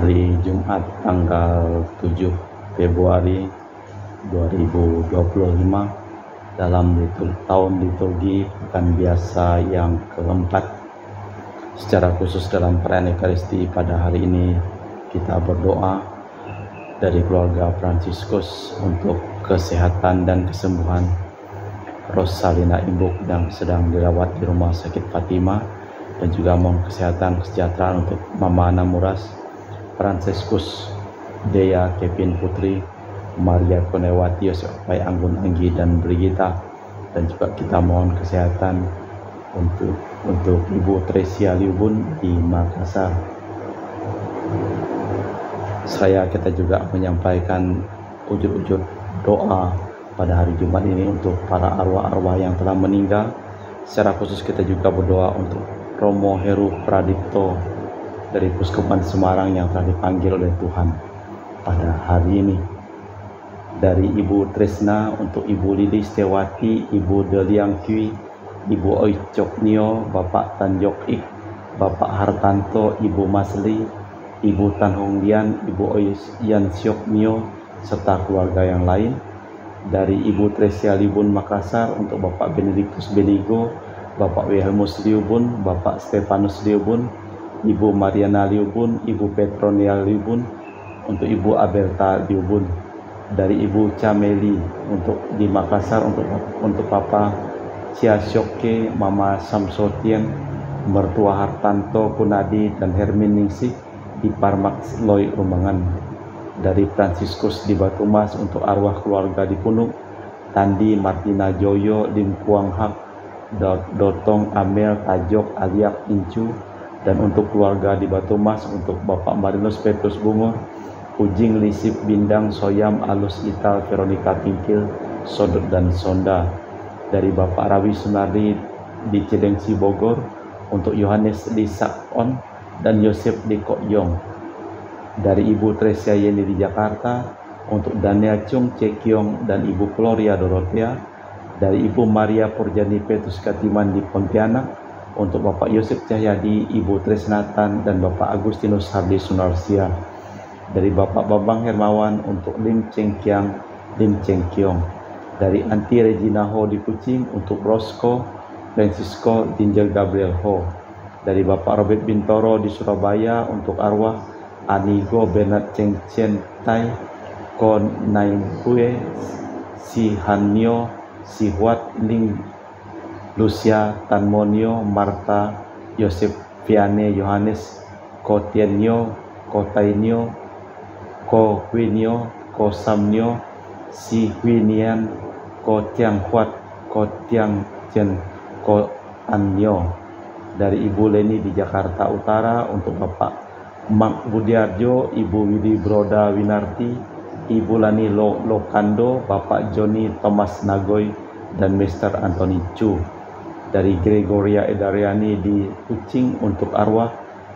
Hari Jumat tanggal 7 Februari 2025 dalam tahun liturgi Pekan Biasa yang keempat. Secara khusus dalam perayaan Ekaristi pada hari ini kita berdoa dari keluarga Fransiskus untuk kesehatan dan kesembuhan Rosalina Imbuk yang sedang dirawat di Rumah Sakit Fatima, dan juga mohon kesehatan kesejahteraan untuk Mama Ana Muras, Fransiskus Dea Kevin Putri, Maria Konewati, Yosef Pai Anggun Anggi dan Brigita, dan juga kita mohon kesehatan untuk Ibu Tresia Liubun di Makassar. Kita juga menyampaikan wujud-wujud doa pada hari Jumat ini untuk para arwah-arwah yang telah meninggal. Secara khusus kita juga berdoa untuk Romo Heru Pradipto dari Puskupan Semarang yang telah dipanggil oleh Tuhan pada hari ini. Dari Ibu Tresna untuk Ibu Lili Stewati, Ibu Deliang Kui, Ibu Oi Chok Nio, Bapak Tanjok Ik, Bapak Hartanto, Ibu Masli, Ibu Tan Hong Lian, Ibu Oi Yan Siok Nio, serta keluarga yang lain. Dari Ibu Tresia Liubun Makassar untuk Bapak Benediktus Beligo, Bapak Wilhelmus Liubun, Bapak Stefanus Liubun, Ibu Mariana Liubun, Ibu Petronia Liubun, untuk Ibu Aberta Liubun. Dari Ibu Cameli untuk di Makassar untuk Papa Cia Syoke, Mama Samsotien, Mertua Hartanto Kunadi dan Hermin Ningsih di Parmak Loy Rumangan. Dari Fransiskus di Batu Mas untuk arwah keluarga di Punuk, Tandi Martina Joyo, Lim Kuang Hak, Dotong Amel Tajok Aliak Incu, dan untuk keluarga di Batu Mas untuk Bapak Marinus Petrus Bungo, Ujing Lisip Bindang Soyam Alus Ital Veronica Tingkil Sodot dan Sonda. Dari Bapak Rawi Sunardi di Cilengsi Bogor untuk Yohanes Lisak On dan Yosef di Kokyong. Dari Ibu Tresia Yeni di Jakarta untuk Daniel Chung Cekiong dan Ibu Gloria Dorothea. Dari Ibu Maria Purjani Petrus Katiman di Pontianak untuk Bapak Yosef Cahyadi, Ibu Tresnatan dan Bapak Agustinus Hardi Sunarsia. Dari Bapak Bambang Hermawan untuk Lim Cengkiang, Lim Cengkiong. Dari Anti Regina Ho di Kucing untuk Rosco Francisco Dinjel Gabriel Ho. Dari Bapak Robert Bintoro di Surabaya untuk arwah Anigo Bernard Cheng Chen Tai, Kon Naim Kue, Si Hanyo, Si Huat Ling, Lucia Tanmonio, Marta Yosef Viane Yohanes, Ko Tienyo, Ko Tainyo, Ko Huinyo, Ko Samnyo, Si Huinian, Ko Tiang Huat, Ko Tiang Chen, Ko Anyo. Dari Ibu Leni di Jakarta Utara untuk Bapak Mak Budiarjo, Ibu Widi Broda Winarti, Ibu Lani Lokando, Bapak Joni Thomas Nagoy, dan Mr. Anthony Chu. Dari Gregoria Edariani di Kucing untuk arwah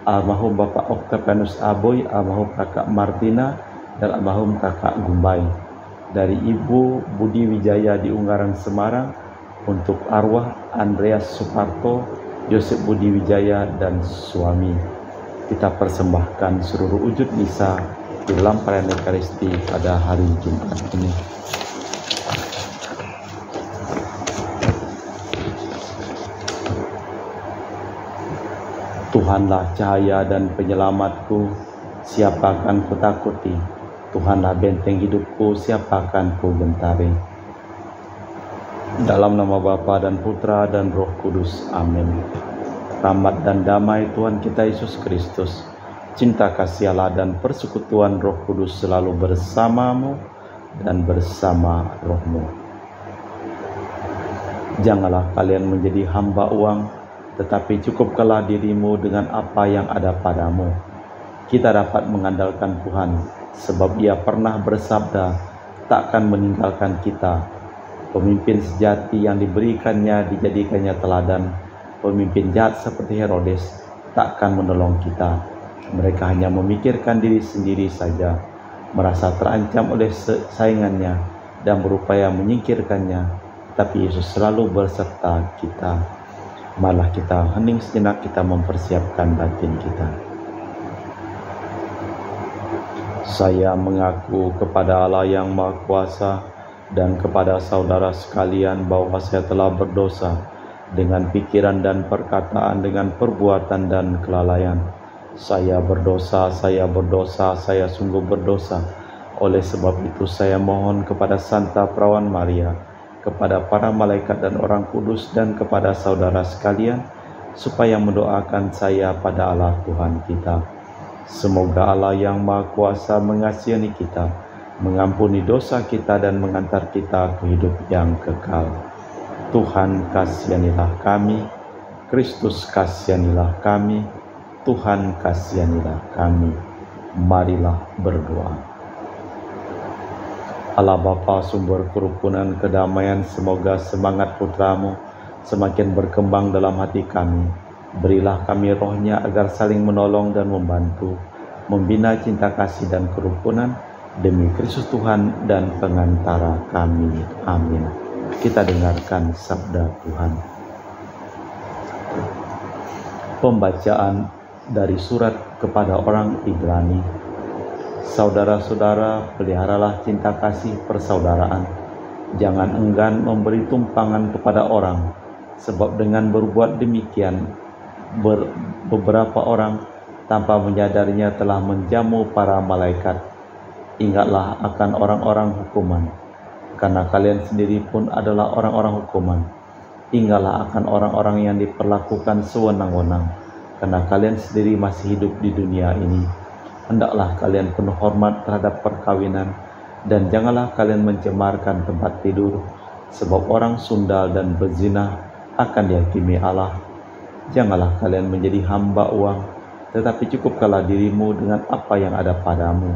almarhum Bapak Octavianus Aboy, almarhum Kakak Martina, dan almarhum Kakak Gumbay. Dari Ibu Budi Wijaya di Ungaran Semarang untuk arwah Andreas Suparto, Yosef Budi Wijaya, dan suami. Kita persembahkan seluruh wujud misa di dalam perayaan Ekaristi pada hari Jumat ini. Tuhanlah cahaya dan penyelamatku, siapa akan kutakuti? Tuhanlah benteng hidupku, siapa akan ku gentari? Dalam nama Bapa dan Putra dan Roh Kudus. Amin. Rahmat dan damai Tuhan kita Yesus Kristus, cinta kasih Allah dan persekutuan Roh Kudus selalu bersamamu dan bersama rohmu. Janganlah kalian menjadi hamba uang, tetapi cukupkanlah dirimu dengan apa yang ada padamu. Kita dapat mengandalkan Tuhan, sebab Ia pernah bersabda, takkan meninggalkan kita. Pemimpin sejati yang diberikannya dijadikannya teladan. Pemimpin jahat seperti Herodes takkan menolong kita. Mereka hanya memikirkan diri sendiri saja, merasa terancam oleh saingannya dan berupaya menyingkirkannya. Tapi Yesus selalu berserta kita. Malah kita hening sejenak, kita mempersiapkan batin kita. Saya mengaku kepada Allah yang Maha Kuasa dan kepada saudara sekalian bahwa saya telah berdosa dengan pikiran dan perkataan, dengan perbuatan dan kelalaian. Saya berdosa, saya sungguh berdosa. Oleh sebab itu saya mohon kepada Santa Perawan Maria, kepada para malaikat dan orang kudus, dan kepada saudara sekalian, supaya mendoakan saya pada Allah Tuhan kita. Semoga Allah yang Maha Kuasa mengasihani kita, mengampuni dosa kita, dan mengantar kita ke hidup yang kekal. Tuhan kasihanilah kami, Kristus kasihanilah kami, Tuhan kasihanilah kami. Marilah berdoa. Allah Bapa, sumber kerukunan kedamaian, semoga semangat putra-Mu semakin berkembang dalam hati kami. Berilah kami rohnya agar saling menolong dan membantu, membina cinta kasih dan kerukunan demi Kristus Tuhan dan pengantara kami. Amin. Kita dengarkan sabda Tuhan. Pembacaan dari surat kepada orang Ibrani. Saudara-saudara, peliharalah cinta kasih persaudaraan. Jangan enggan memberi tumpangan kepada orang, sebab dengan berbuat demikian, beberapa orang tanpa menyadarinya telah menjamu para malaikat. Ingatlah akan orang-orang hukuman, karena kalian sendiri pun adalah orang-orang hukuman. Ingatlah akan orang-orang yang diperlakukan sewenang-wenang, karena kalian sendiri masih hidup di dunia ini. Hendaklah kalian penuh hormat terhadap perkawinan, dan janganlah kalian mencemarkan tempat tidur, sebab orang sundal dan berzina akan dihakimi Allah. Janganlah kalian menjadi hamba uang, tetapi cukupkanlah dirimu dengan apa yang ada padamu,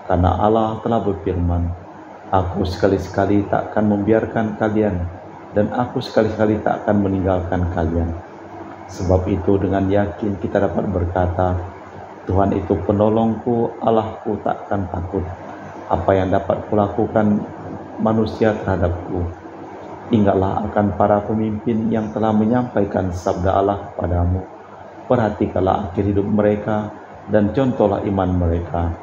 karena Allah telah berfirman, Aku sekali-sekali tak akan membiarkan kalian, dan aku sekali-sekali tak akan meninggalkan kalian. Sebab itu dengan yakin kita dapat berkata, Tuhan itu penolongku, Allahku tak akan takut. Apa yang dapat kulakukan manusia terhadapku? Ingatlah akan para pemimpin yang telah menyampaikan sabda Allah padamu. Perhatikanlah akhir hidup mereka dan contohlah iman mereka.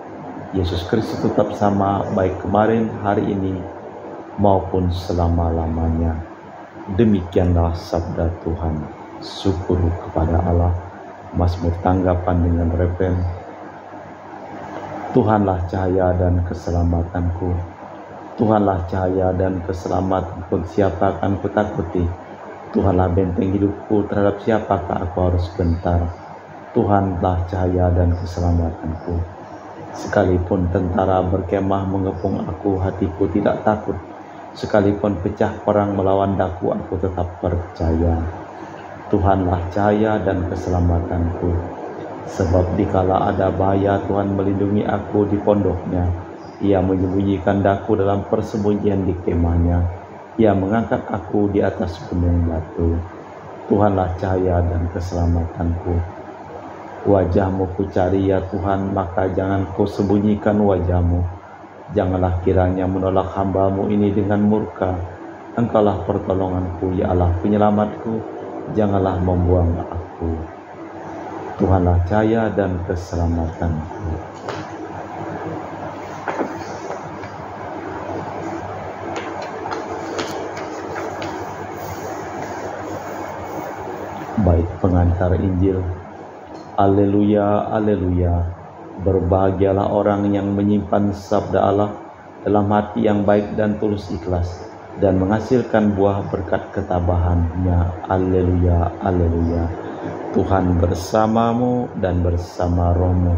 Yesus Kristus tetap sama baik kemarin, hari ini, maupun selama-lamanya. Demikianlah sabda Tuhan. Syukur kepada Allah. Mazmur tanggapan dengan refren, Tuhanlah cahaya dan keselamatanku. Tuhanlah cahaya dan keselamatanku, siapa akan kutakuti? Tuhanlah benteng hidupku, terhadap siapakah aku harus gentar? Tuhanlah cahaya dan keselamatanku. Sekalipun tentara berkemah mengepung aku, hatiku tidak takut. Sekalipun pecah perang melawan daku, aku tetap percaya. Tuhanlah cahaya dan keselamatanku. Sebab dikala ada bahaya, Tuhan melindungi aku di pondoknya. Ia menyembunyikan daku dalam persembunyian di kemahnya. Ia mengangkat aku di atas gunung batu. Tuhanlah cahaya dan keselamatanku. Wajah-Mu ku cari ya Tuhan, maka jangan Kau sembunyikan wajah-Mu. Janganlah kiranya menolak hamba-Mu ini dengan murka. Engkaulah pertolonganku, ya Allah penyelamatku. Janganlah membuang aku. Tuhanlah cahaya dan keselamatanku. Bait pengantar Injil. Haleluya, haleluya. Berbahagialah orang yang menyimpan sabda Allah dalam hati yang baik dan tulus ikhlas, dan menghasilkan buah berkat ketabahannya. Haleluya, haleluya. Tuhan bersamamu dan bersama rohmu.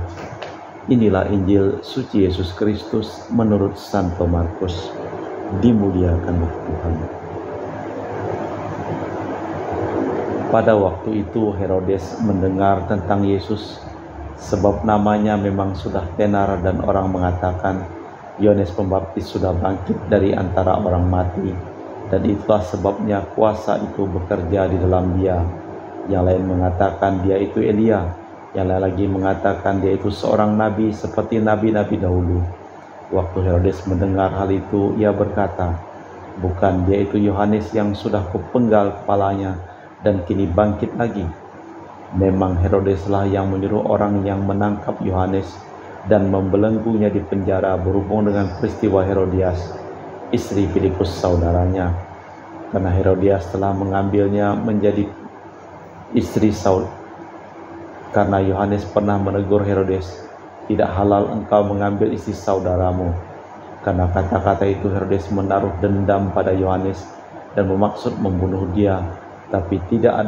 Inilah Injil suci Yesus Kristus menurut Santo Markus. Dimuliakanlah Tuhan. Pada waktu itu Herodes mendengar tentang Yesus, sebab namanya memang sudah tenar dan orang mengatakan, Yohanes Pembaptis sudah bangkit dari antara orang mati, dan itulah sebabnya kuasa itu bekerja di dalam dia. Yang lain mengatakan dia itu Elia, yang lain lagi mengatakan dia itu seorang nabi seperti nabi-nabi dahulu. Waktu Herodes mendengar hal itu, ia berkata, bukan dia itu Yohanes yang sudah kupenggal kepalanya dan kini bangkit lagi? Memang Herodeslah yang menyuruh orang yang menangkap Yohanes dan membelenggunya di penjara berhubung dengan peristiwa Herodias, istri Filipus saudaranya, karena Herodias telah mengambilnya menjadi istri Saul. Karena Yohanes pernah menegur Herodes, "Tidak halal engkau mengambil istri saudaramu." Karena kata-kata itu Herodes menaruh dendam pada Yohanes dan bermaksud membunuh dia, tapi tidak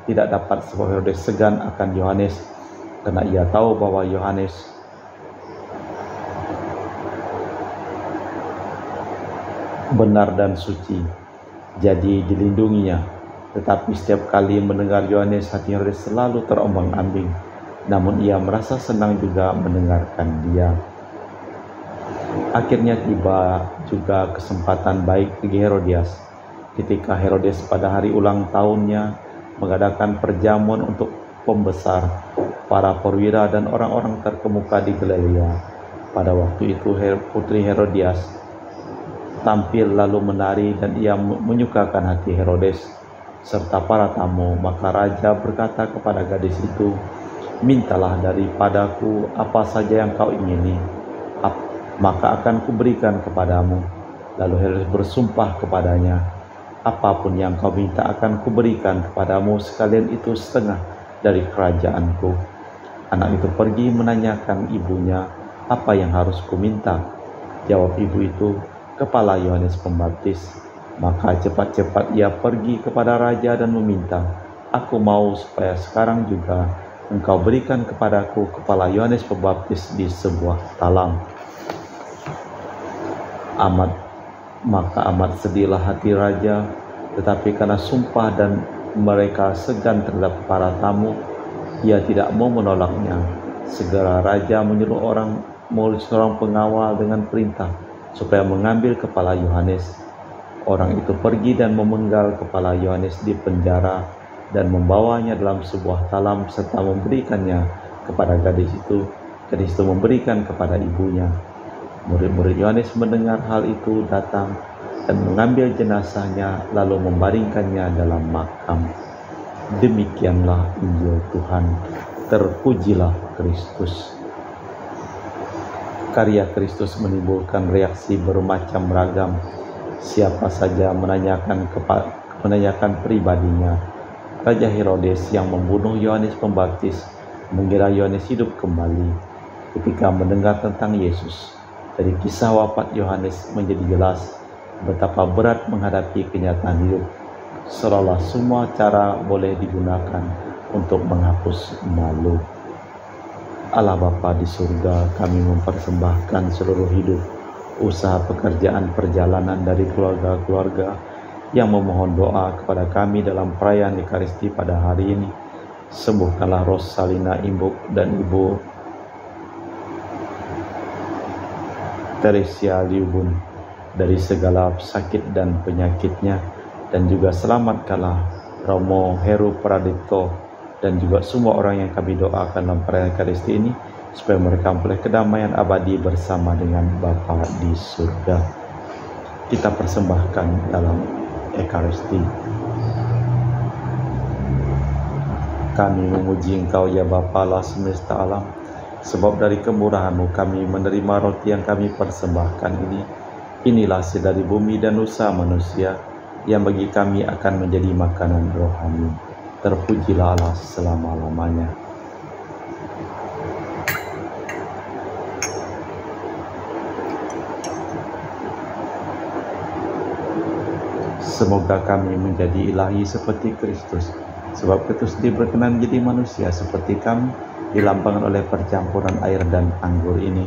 dapat sebab Herodes segan akan Yohanes, karena ia tahu bahwa Yohanes benar dan suci, jadi dilindunginya. Tetapi setiap kali mendengar Yohanes, hati Herodes selalu terombang-ambing, namun ia merasa senang juga mendengarkan dia. Akhirnya tiba juga kesempatan baik bagi Herodias, ketika Herodes pada hari ulang tahunnya mengadakan perjamuan untuk pembesar, para perwira dan orang-orang terkemuka di Galilea. Pada waktu itu putri Herodias tampil lalu menari, dan ia menyukakan hati Herodes serta para tamu. Maka raja berkata kepada gadis itu, "Mintalah daripadaku apa saja yang kau ingini, maka akan kuberikan kepadamu." Lalu Herodes bersumpah kepadanya, "Apapun yang kau minta akan kuberikan kepadamu, sekalian itu setengah dari kerajaanku." Anak itu pergi menanyakan ibunya, "Apa yang harus kuminta?" Jawab ibu itu, "Kepala Yohanes Pembaptis." Maka cepat-cepat ia pergi kepada raja dan meminta, "Aku mau supaya sekarang juga engkau berikan kepadaku kepala Yohanes Pembaptis di sebuah talam." Maka amat sedihlah hati raja, tetapi karena sumpah dan mereka segan terhadap para tamu, ia tidak mau menolaknya. Segera raja menyuruh seorang pengawal dengan perintah supaya mengambil kepala Yohanes. Orang itu pergi dan memenggal kepala Yohanes di penjara dan membawanya dalam sebuah talam serta memberikannya kepada gadis itu. Gadis itu memberikan kepada ibunya. Murid-murid Yohanes mendengar hal itu datang dan mengambil jenazahnya lalu membaringkannya dalam makam. Demikianlah Injil Tuhan. Terpujilah Kristus. Karya Kristus menimbulkan reaksi bermacam ragam. Siapa saja menanyakan pribadinya. Raja Herodes yang membunuh Yohanes Pembaptis mengira Yohanes hidup kembali. Ketika mendengar tentang Yesus, dari kisah wafat Yohanes menjadi jelas betapa berat menghadapi kenyataan hidup, seolah semua cara boleh digunakan untuk menghapus malu. Allah Bapa di surga, kami mempersembahkan seluruh hidup, usaha, pekerjaan, perjalanan dari keluarga-keluarga yang memohon doa kepada kami dalam perayaan Ekaristi pada hari ini. Sembuhkanlah Rosalina Imbuk dan Ibu Teresia Liubun dari segala sakit dan penyakitnya, dan juga selamatkanlah Romo Heru Pradipto dan juga semua orang yang kami doakan dalam perayaan Ekaristi ini, supaya mereka memperoleh kedamaian abadi bersama dengan Bapa di surga. Kita persembahkan dalam Ekaristi. Kami memuji Engkau ya Bapa Allah semesta alam, sebab dari kemurahan-Mu kami menerima roti yang kami persembahkan ini. Inilah hasil dari bumi dan usaha manusia, yang bagi kami akan menjadi makanan rohani. Terpujilah Allah selama-lamanya. Semoga kami menjadi ilahi seperti Kristus, sebab Kristus berkenan menjadi manusia seperti kami, dilambangkan oleh percampuran air dan anggur ini.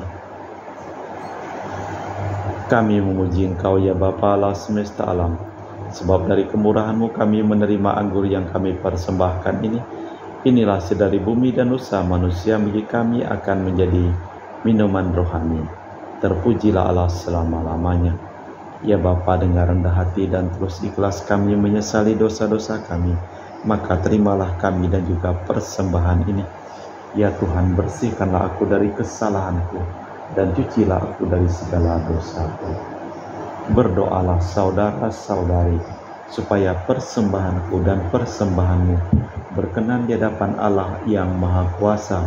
Kami memuji Engkau ya Bapa Allah semesta alam, sebab dari kemurahan-Mu kami menerima anggur yang kami persembahkan ini. Inilah hasil dari bumi dan usaha manusia, bagi kami akan menjadi minuman rohani. Terpujilah Allah selama-lamanya. Ya Bapa, dengan rendah hati dan terus ikhlas kami menyesali dosa-dosa kami, maka terimalah kami dan juga persembahan ini. Ya Tuhan, bersihkanlah aku dari kesalahanku dan cucilah aku dari segala dosaku. Berdoalah saudara-saudari, supaya persembahanku dan persembahanmu berkenan di hadapan Allah yang Maha Kuasa,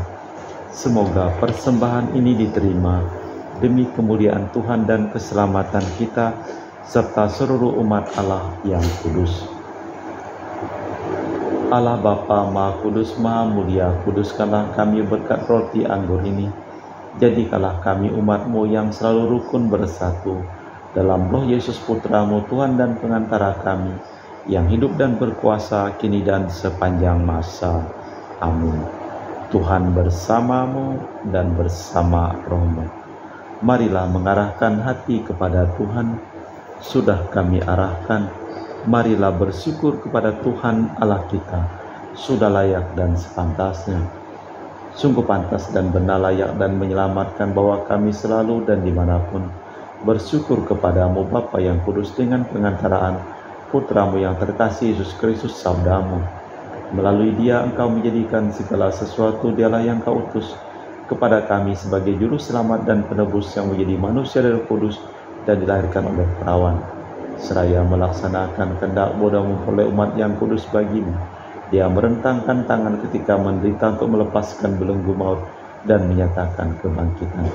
Semoga persembahan ini diterima demi kemuliaan Tuhan dan keselamatan kita serta seluruh umat Allah yang kudus. Allah Bapa Maha Kudus, Maha Mulia, kuduskanlah kami berkat roti anggur ini. Jadikanlah kami umat-Mu yang selalu rukun bersatu dalam Roh Yesus Putra-Mu, Tuhan dan pengantara kami, yang hidup dan berkuasa kini dan sepanjang masa. Amin. Tuhan bersamamu dan bersama roh-Mu. Marilah mengarahkan hati kepada Tuhan. Sudah kami arahkan, marilah bersyukur kepada Tuhan Allah kita. Sudah layak dan sepantasnya. Sungguh pantas dan benar, layak dan menyelamatkan bahwa kami selalu dan dimanapun bersyukur kepadamu Bapa yang kudus dengan pengantaraan Putramu yang terkasih Yesus Kristus sabdamu. Melalui Dia Engkau menjadikan segala sesuatu, Dialah yang Kau utus kepada kami sebagai juru selamat dan penebus yang menjadi manusia dari Roh Kudus dan dilahirkan oleh perawan. Seraya melaksanakan kehendak-Mu dan memperoleh umat yang kudus bagimu, Dia merentangkan tangan ketika menderita untuk melepaskan belenggu maut dan menyatakan kebangkitan.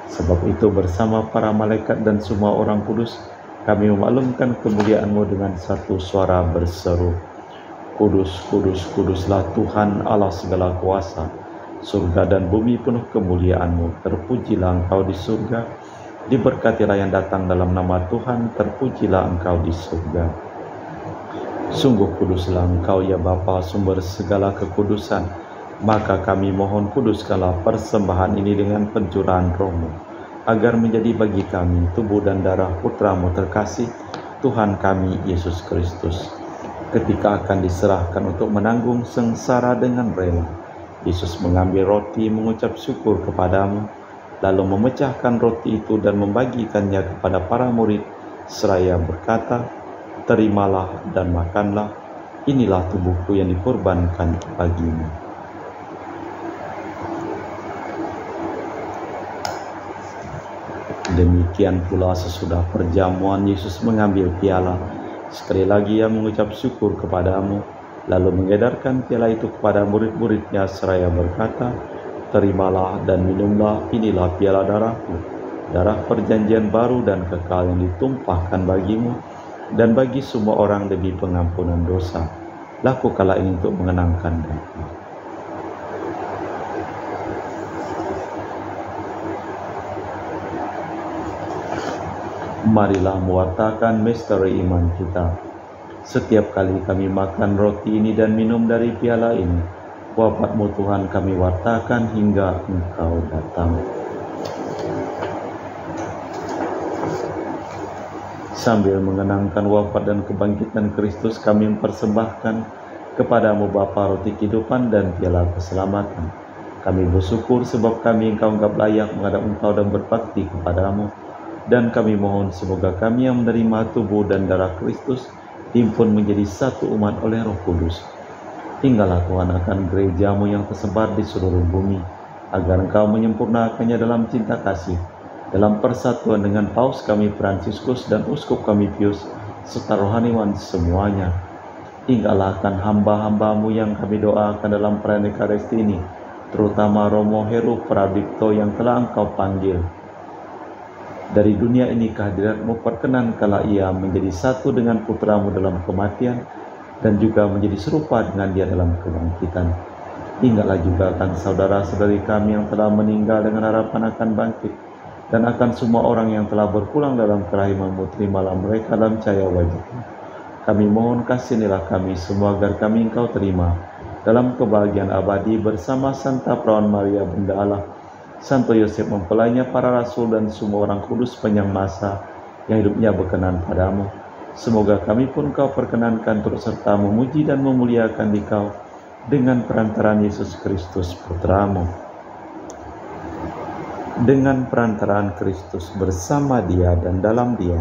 Sebab itu bersama para malaikat dan semua orang kudus, kami memaklumkan kemuliaan-Mu dengan satu suara berseru, Kudus, kudus, kuduslah Tuhan Allah segala kuasa. Surga dan bumi penuh kemuliaan-Mu. Terpujilah Engkau di surga. Diberkatilah yang datang dalam nama Tuhan. Terpujilah Engkau di surga. Sungguh kuduslah Engkau ya Bapa, sumber segala kekudusan. Maka kami mohon kuduskanlah persembahan ini dengan pencurahan Roh-Mu, agar menjadi bagi kami tubuh dan darah Putra-Mu terkasih, Tuhan kami Yesus Kristus. Ketika akan diserahkan untuk menanggung sengsara dengan rela, Yesus mengambil roti, mengucap syukur kepadamu, lalu memecahkan roti itu dan membagikannya kepada para murid, seraya berkata, terimalah dan makanlah, inilah tubuhku yang dikorbankan bagimu. Demikian pula sesudah perjamuan Yesus mengambil piala. Sekali lagi Ia mengucap syukur kepadamu, lalu mengedarkan piala itu kepada murid-muridnya seraya berkata, terimalah dan minumlah, inilah piala darahku, darah perjanjian baru dan kekal yang ditumpahkan bagimu dan bagi semua orang demi pengampunan dosa. Lakukanlah ini untuk mengenangkan aku. Marilah mewartakan misteri iman kita. Setiap kali kami makan roti ini dan minum dari piala ini, wafat-Mu Tuhan kami wartakan hingga Engkau datang. Sambil mengenangkan wafat dan kebangkitan Kristus, kami mempersembahkan kepadamu Bapa roti kehidupan dan piala keselamatan. Kami bersyukur sebab kami Engkau anggap layak menghadap Engkau dan berbakti kepadamu. Dan kami mohon semoga kami yang menerima tubuh dan darah Kristus himpun menjadi satu umat oleh Roh Kudus. Tinggallah Tuhan akan gereja-Mu yang tersebar di seluruh bumi, agar Engkau menyempurnakannya dalam cinta kasih, dalam persatuan dengan Paus kami Fransiskus dan Uskup kami Pius, serta rohaniwan semuanya. Tinggallah akan hamba-hamba-Mu yang kami doakan dalam perayaan Ekaristi ini, terutama Romo Heru Prabipto yang telah Engkau panggil. Dari dunia ini kehadirat-Mu perkenankanlah ia menjadi satu dengan Putra-Mu dalam kematian dan juga menjadi serupa dengan Dia dalam kebangkitan. Ingatlah juga akan saudara-saudari kami yang telah meninggal dengan harapan akan bangkit, dan akan semua orang yang telah berpulang dalam kerahiman-Mu, terimalah mereka dalam cahaya wajah-Mu. Kami mohon kasihanilah kami semua agar kami Engkau terima dalam kebahagiaan abadi bersama Santa Perawan Maria Bunda Allah, Santo Yosef mempelainya, para rasul dan semua orang kudus sepanjang masa yang hidupnya berkenan padamu. Semoga kami pun Kau perkenankan turut serta memuji dan memuliakan Dikau dengan perantaraan Yesus Kristus Putra-Mu. Dengan perantaraan Kristus bersama Dia dan dalam Dia,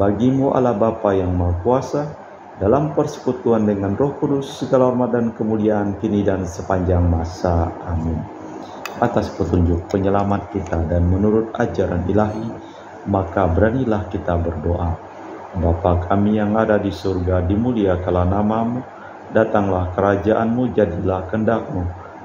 bagi-Mu Allah Bapa yang Maha Kuasa, dalam persekutuan dengan Roh Kudus, segala hormat dan kemuliaan kini dan sepanjang masa. Amin. Atas petunjuk penyelamat kita dan menurut ajaran ilahi, maka beranilah kita berdoa. Bapa kami yang ada di surga, dimuliakanlah nama-Mu, datanglah kerajaan-Mu, jadilah kehendak-Mu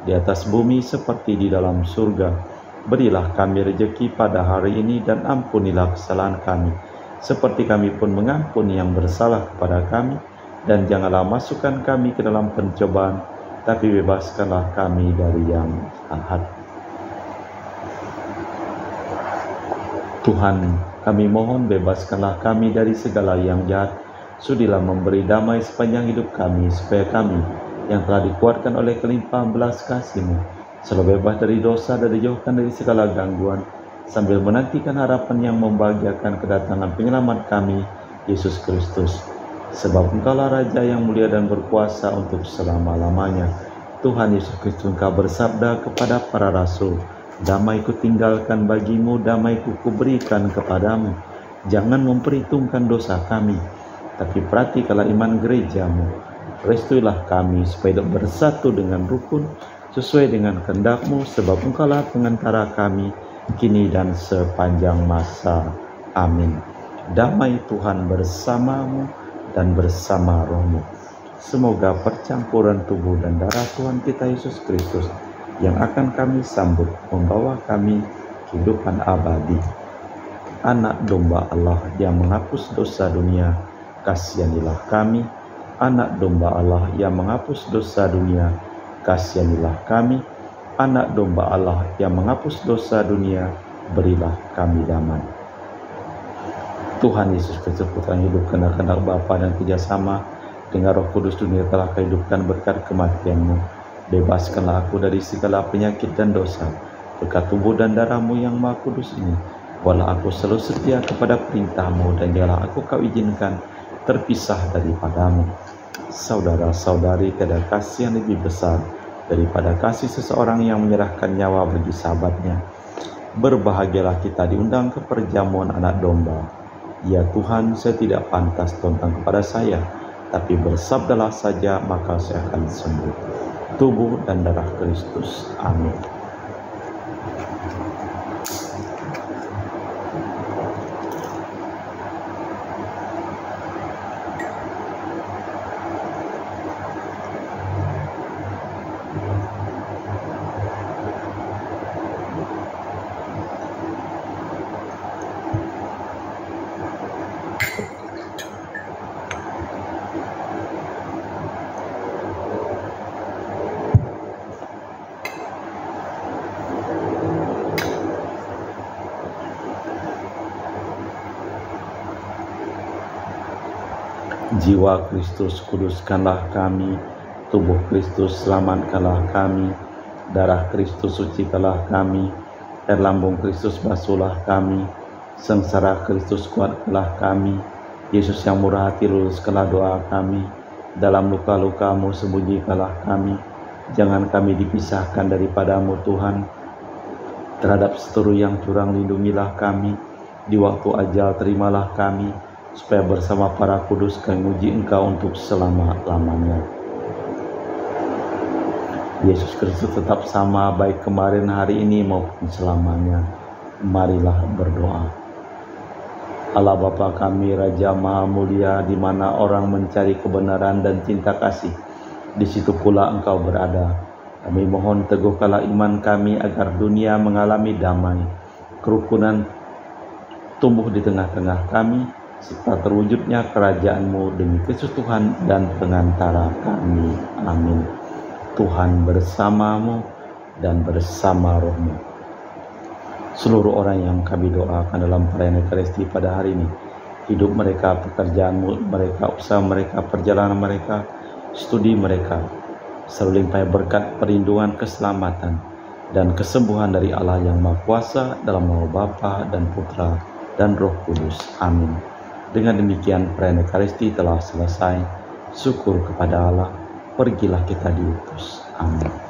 di atas bumi seperti di dalam surga. Berilah kami rejeki pada hari ini dan ampunilah kesalahan kami, seperti kami pun mengampuni yang bersalah kepada kami. Dan janganlah masukkan kami ke dalam pencobaan, tapi bebaskanlah kami dari yang jahat. Tuhan, kami mohon bebaskanlah kami dari segala yang jahat. Sudilah memberi damai sepanjang hidup kami, supaya kami yang telah dikuatkan oleh kelimpahan belas kasih-Mu selalu bebas dari dosa dan dijauhkan dari segala gangguan, sambil menantikan harapan yang membahagiakan kedatangan penyelamat kami, Yesus Kristus. Sebab Engkaulah Raja yang mulia dan berkuasa untuk selama-lamanya. Tuhan Yesus Kristus, Engkau bersabda kepada para rasul, damai ku tinggalkan bagimu, damai ku berikan kepadamu. Jangan memperhitungkan dosa kami, tapi perhatikanlah iman gerejamu. Restuilah kami supaya hidup bersatu dengan rukun, sesuai dengan kehendak-Mu, sebab Engkaulah pengantara kami, kini dan sepanjang masa. Amin. Damai Tuhan bersamamu dan bersama rohmu. Semoga percampuran tubuh dan darah Tuhan kita Yesus Kristus yang akan kami sambut membawa kami kehidupan abadi. Anak domba Allah yang menghapus dosa dunia, kasihanilah kami. Anak domba Allah yang menghapus dosa dunia, kasihanilah kami. Anak domba Allah yang menghapus dosa dunia, berilah kami damai. Tuhan Yesus Kristus, Putra yang hidup karena kehendak Bapa dan kerjasama dengan Roh Kudus, dunia telah kehidupkan berkat kematian-Mu. Bebaskanlah aku dari segala penyakit dan dosa, berkat tubuh dan darah-Mu yang Maha Kudus ini. Walau aku selalu setia kepada perintah-Mu, dan janganlah aku Kau izinkan terpisah daripada-Mu. Saudara-saudari, tiada kasih yang lebih besar daripada kasih seseorang yang menyerahkan nyawa bagi sahabatnya. Berbahagialah kita diundang ke perjamuan anak domba. Ya Tuhan, saya tidak pantas tentang kepada saya, tapi bersabdalah saja, maka saya akan sembuh. Tubuh dan darah Kristus. Amin. Jiwa Kristus, kuduskanlah kami. Tubuh Kristus, selamatkanlah kami. Darah Kristus, sucikanlah kami. Air lambung Kristus, basuhlah kami. Sengsara Kristus, kuatkanlah kami. Yesus yang murah hati, luluskanlah doa kami. Dalam luka-luka-Mu, sembunyikanlah kami. Jangan kami dipisahkan daripada-Mu, Tuhan. Terhadap seteru yang curang, lindungilah kami. Di waktu ajal, terimalah kami, supaya bersama para kudus kami memuji Engkau untuk selama-lamanya. Yesus Kristus tetap sama, baik kemarin, hari ini, maupun selamanya. Marilah berdoa. Allah Bapa kami, Raja Maha Mulia, di mana orang mencari kebenaran dan cinta kasih, di situ pula Engkau berada. Kami mohon teguhkanlah iman kami agar dunia mengalami damai, kerukunan tumbuh di tengah-tengah kami, serta terwujudnya kerajaan-Mu demi Kristus Tuhan dan pengantara kami. Amin. Tuhan bersamamu dan bersama rohmu. Seluruh orang yang kami doakan dalam perayaan Ekaristi pada hari ini, hidup mereka, pekerjaan mereka, usaha mereka, perjalanan mereka, studi mereka, selalu limpahi berkat perlindungan, keselamatan, dan kesembuhan dari Allah yang Maha Kuasa, dalam nama Bapa dan Putra dan Roh Kudus. Amin. Dengan demikian perayaan Ekaristi telah selesai. Syukur kepada Allah. Pergilah kita diutus. Amin.